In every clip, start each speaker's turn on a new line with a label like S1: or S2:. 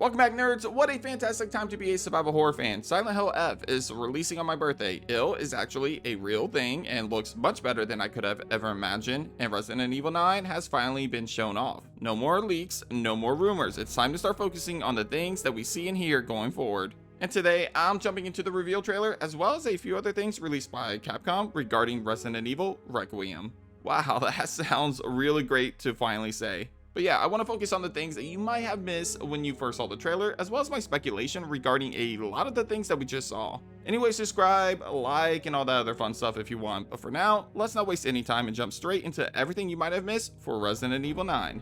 S1: Welcome back, nerds. What a fantastic time to be a survival horror fan. Silent Hill F is releasing on my birthday. Ill is actually a real thing and looks much better than I could have ever imagined, and Resident Evil 9 has finally been shown off. No more leaks, no more rumors. It's time to start focusing on the things that we see and hear going forward. And today, I'm jumping into the reveal trailer as well as a few other things released by Capcom regarding Resident Evil Requiem. Wow, that sounds really great to finally say. But yeah, I want to focus on the things that you might have missed when you first saw the trailer, as well as my speculation regarding a lot of the things that we just saw. Anyway, subscribe, like, and all that other fun stuff if you want. But for now, let's not waste any time and jump straight into everything you might have missed for Resident Evil 9.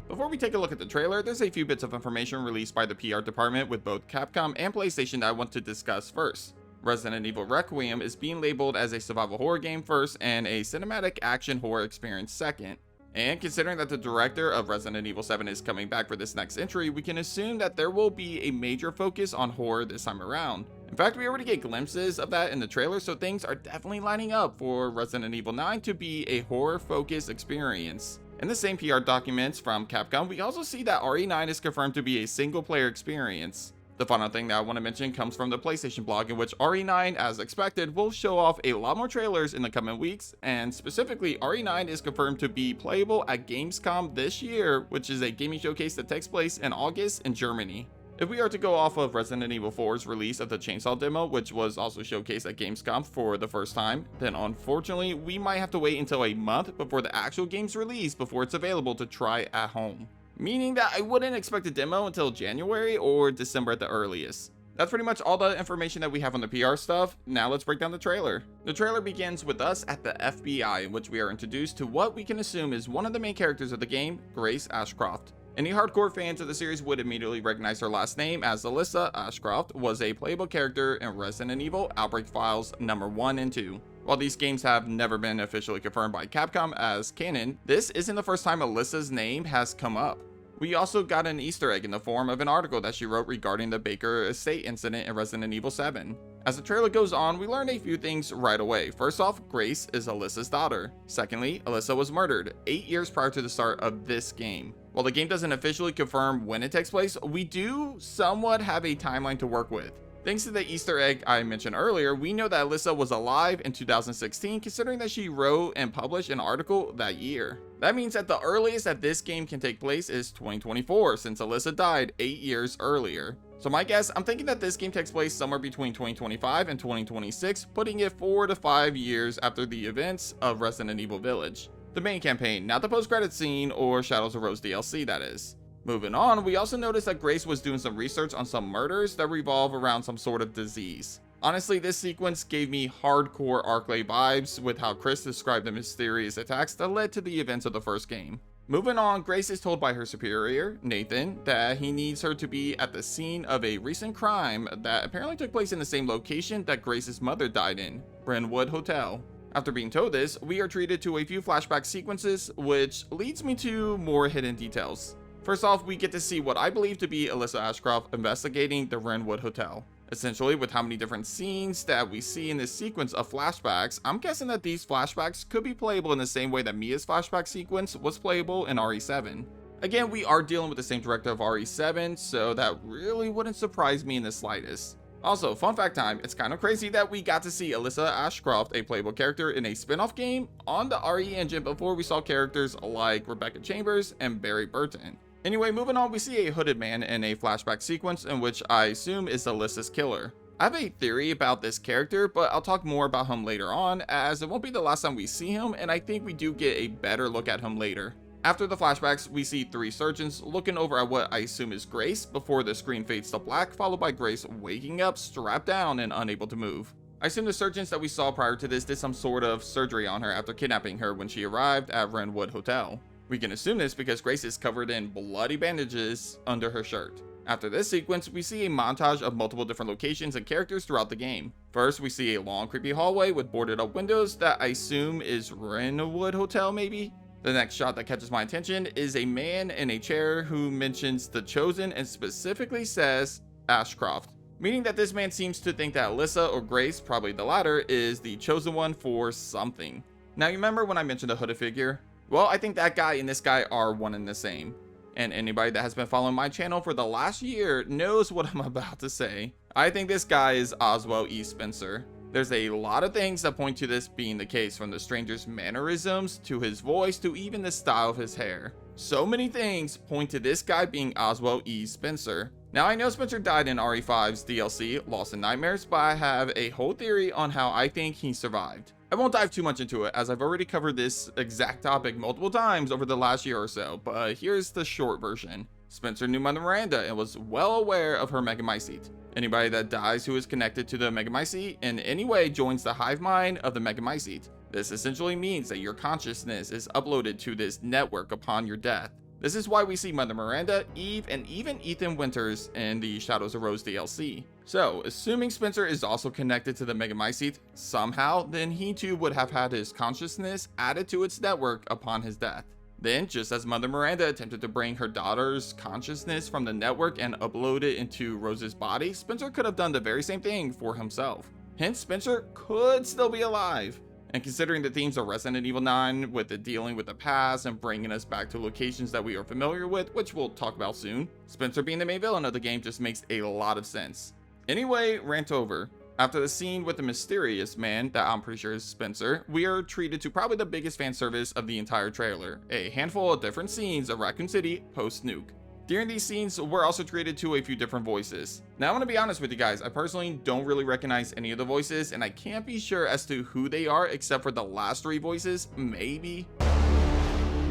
S1: Before we take a look at the trailer, there's a few bits of information released by the PR department with both Capcom and PlayStation that I want to discuss first. Resident Evil Requiem is being labeled as a survival horror game first and a cinematic action horror experience second. And considering that the director of Resident Evil 7 is coming back for this next entry, we can assume that there will be a major focus on horror this time around. In fact, we already get glimpses of that in the trailer, so things are definitely lining up for Resident Evil 9 to be a horror-focused experience. In the same PR documents from Capcom, we also see that RE9 is confirmed to be a single-player experience. The final thing that I want to mention comes from the PlayStation blog, in which RE9, as expected, will show off a lot more trailers in the coming weeks, and specifically, RE9 is confirmed to be playable at Gamescom this year, which is a gaming showcase that takes place in August in Germany. If we are to go off of Resident Evil 4's release of the Chainsaw demo, which was also showcased at Gamescom for the first time, then unfortunately we might have to wait until a month before the actual game's release before it's available to try at home. Meaning that I wouldn't expect a demo until January or December at the earliest. That's pretty much all the information that we have on the PR stuff. Now let's break down the trailer. The trailer begins with us at the FBI, in which we are introduced to what we can assume is one of the main characters of the game, Grace Ashcroft. Any hardcore fans of the series would immediately recognize her last name, as Alyssa Ashcroft was a playable character in Resident Evil Outbreak Files number 1 and 2. While these games have never been officially confirmed by Capcom as canon, this isn't the first time Alyssa's name has come up. We also got an Easter egg in the form of an article that she wrote regarding the Baker estate incident in Resident Evil 7. As the trailer goes on, we learn a few things right away. First off, Grace is Alyssa's daughter. Secondly, Alyssa was murdered 8 years prior to the start of this game. While the game doesn't officially confirm when it takes place, we do somewhat have a timeline to work with. Thanks to the Easter egg I mentioned earlier, we know that Alyssa was alive in 2016, considering that she wrote and published an article that year. That means that the earliest that this game can take place is 2024, since Alyssa died 8 years earlier. So my guess, I'm thinking that this game takes place somewhere between 2025 and 2026, putting it 4 to 5 years after the events of Resident Evil Village. The main campaign, not the post-credit scene or Shadows of Rose DLC, that is. Moving on, we also noticed that Grace was doing some research on some murders that revolve around some sort of disease. Honestly, this sequence gave me hardcore Arclay vibes with how Chris described the mysterious attacks that led to the events of the first game. Moving on, Grace is told by her superior, Nathan, that he needs her to be at the scene of a recent crime that apparently took place in the same location that Grace's mother died in, Brentwood Hotel. After being told this, we are treated to a few flashback sequences, which leads me to more hidden details. First off, we get to see what I believe to be Alyssa Ashcroft investigating the Brentwood Hotel. Essentially, with how many different scenes that we see in this sequence of flashbacks, I'm guessing that these flashbacks could be playable in the same way that Mia's flashback sequence was playable in RE7. Again, we are dealing with the same director of RE7, so that really wouldn't surprise me in the slightest. Also, fun fact time, it's kind of crazy that we got to see Alyssa Ashcroft, a playable character in a spin-off game on the RE engine before we saw characters like Rebecca Chambers and Barry Burton. Anyway, moving on, we see a hooded man in a flashback sequence in which I assume is Alyssa's killer. I have a theory about this character, but I'll talk more about him later on, as it won't be the last time we see him, and I think we do get a better look at him later. After the flashbacks, we see 3 surgeons looking over at what I assume is Grace before the screen fades to black, followed by Grace waking up, strapped down, and unable to move. I assume the surgeons that we saw prior to this did some sort of surgery on her after kidnapping her when she arrived at Brentwood Hotel. We can assume this because Grace is covered in bloody bandages under her shirt. After this sequence, we see a montage of multiple different locations and characters throughout the game. First, we see a long creepy hallway with boarded up windows that I assume is Brentwood Hotel maybe? The next shot that catches my attention is a man in a chair who mentions the Chosen and specifically says Ashcroft, meaning that this man seems to think that Alyssa or Grace, probably the latter, is the chosen one for something. Now, you remember when I mentioned the hooded figure? Well, I think that guy and this guy are one and the same. And anybody that has been following my channel for the last year knows what I'm about to say. I think this guy is Oswell E. Spencer. There's a lot of things that point to this being the case, from the stranger's mannerisms to his voice to even the style of his hair. So many things point to this guy being Oswell E. Spencer. Now, I know Spencer died in RE5's DLC, Lost in Nightmares, but I have a whole theory on how I think he survived. I won't dive too much into it, as I've already covered this exact topic multiple times over the last year or so, but here's the short version. Spencer knew Mother Miranda and was well aware of her Megamycete. Anybody that dies who is connected to the Megamycete in any way joins the hive mind of the Megamycete. This essentially means that your consciousness is uploaded to this network upon your death. This is why we see Mother Miranda, Eve, and even Ethan Winters in the Shadows of Rose DLC. So, assuming Spencer is also connected to the Megamycete somehow, then he too would have had his consciousness added to its network upon his death. Then, just as Mother Miranda attempted to bring her daughter's consciousness from the network and upload it into Rose's body, Spencer could have done the very same thing for himself. Hence, Spencer could still be alive. And considering the themes of Resident Evil 9 with the dealing with the past and bringing us back to locations that we are familiar with, which we'll talk about soon, Spencer being the main villain of the game just makes a lot of sense. Anyway, rant over. After the scene with the mysterious man that I'm pretty sure is Spencer, we are treated to probably the biggest fan service of the entire trailer, a handful of different scenes of Raccoon City post-nuke. During these scenes, we're also treated to a few different voices. Now, I'm gonna be honest with you guys, I personally don't really recognize any of the voices, and I can't be sure as to who they are except for the last 3 voices, maybe.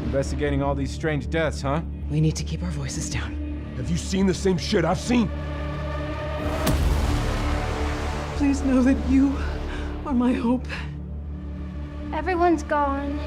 S2: Investigating all these strange deaths, huh?
S3: We need to keep our voices down.
S4: Have you seen the same shit I've seen?
S3: Please know that you are my hope.
S5: Everyone's gone.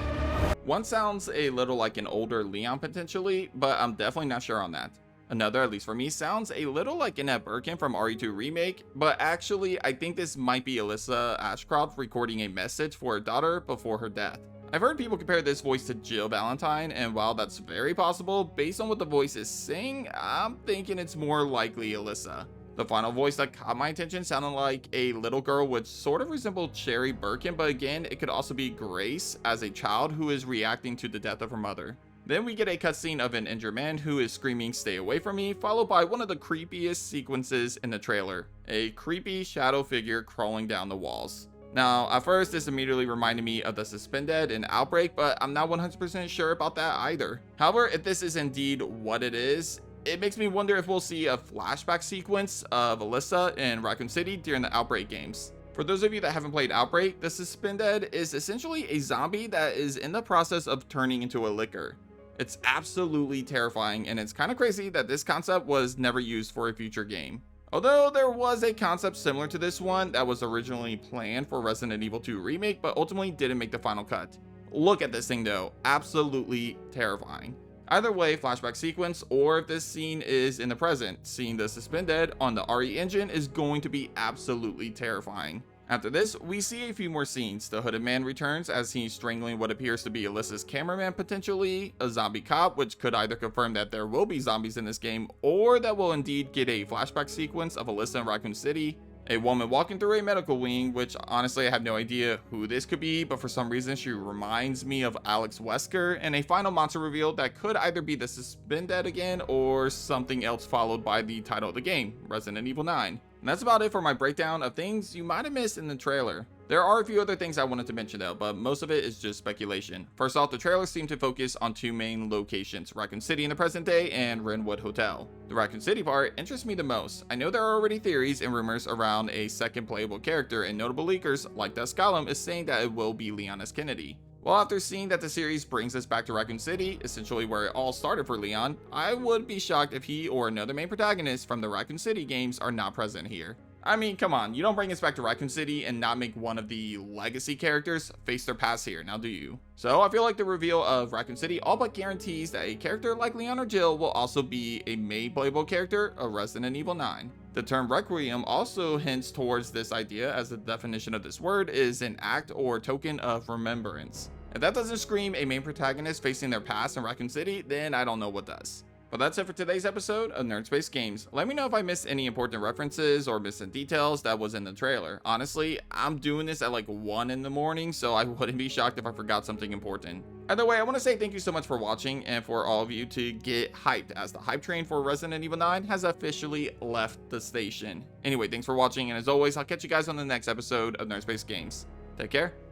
S1: One sounds a little like an older Leon potentially, but I'm definitely not sure on that. Another, at least for me, sounds a little like Annette Birkin from RE2 Remake, but actually I think this might be Alyssa Ashcroft recording a message for her daughter before her death. I've heard people compare this voice to Jill Valentine, and while that's very possible, based on what the voice is saying, I'm thinking it's more likely Alyssa. The final voice that caught my attention sounded like a little girl which sort of resembled Cherry Birkin, but again, it could also be Grace as a child who is reacting to the death of her mother. Then we get a cutscene of an injured man who is screaming "stay away from me," followed by one of the creepiest sequences in the trailer, a creepy shadow figure crawling down the walls. Now, at first, this immediately reminded me of the Suspended in Outbreak, but I'm not 100% sure about that either. However, if this is indeed what it is, it makes me wonder if we'll see a flashback sequence of Alyssa in Raccoon City during the Outbreak games. For those of you that haven't played Outbreak, the Suspended is essentially a zombie that is in the process of turning into a licker. It's absolutely terrifying, and it's kind of crazy that this concept was never used for a future game. Although there was a concept similar to this one that was originally planned for Resident Evil 2 Remake, but ultimately didn't make the final cut. Look at this thing though, absolutely terrifying. Either way, flashback sequence, or if this scene is in the present, seeing the Suspended on the RE engine is going to be absolutely terrifying. After this, we see a few more scenes. The hooded man returns as he's strangling what appears to be Alyssa's cameraman potentially, a zombie cop, which could either confirm that there will be zombies in this game, or that we'll indeed get a flashback sequence of Alyssa in Raccoon City, a woman walking through a medical wing, which honestly I have no idea who this could be, but for some reason she reminds me of Alex Wesker, and a final monster reveal that could either be the Suspended again or something else followed by the title of the game, Resident Evil 9. And that's about it for my breakdown of things you might have missed in the trailer. There are a few other things I wanted to mention though, but most of it is just speculation. First off, the trailer seemed to focus on 2 main locations, Raccoon City in the present day and Wrenwood Hotel. The Raccoon City part interests me the most. I know there are already theories and rumors around a second playable character, and notable leakers like Dusk Gollum is saying that it will be Leon S. Kennedy. Well, after seeing that the series brings us back to Raccoon City, essentially where it all started for Leon, I would be shocked if he or another main protagonist from the Raccoon City games are not present here. I mean, come on, you don't bring us back to Raccoon City and not make one of the legacy characters face their past here, now do you? So I feel like the reveal of Raccoon City all but guarantees that a character like Leon or Jill will also be a main playable character of Resident Evil 9. The term Requiem also hints towards this idea, as the definition of this word is an act or token of remembrance. If that doesn't scream a main protagonist facing their past in Raccoon City, then I don't know what does. But that's it for today's episode of Nerd Space Games. Let me know if I missed any important references or missing details that was in the trailer. Honestly, I'm doing this at like 1 in the morning, so I wouldn't be shocked if I forgot something important. Either way, I want to say thank you so much for watching and for all of you to get hyped as the hype train for Resident Evil 9 has officially left the station. Anyway, thanks for watching, and as always, I'll catch you guys on the next episode of Nerd Space Games. Take care.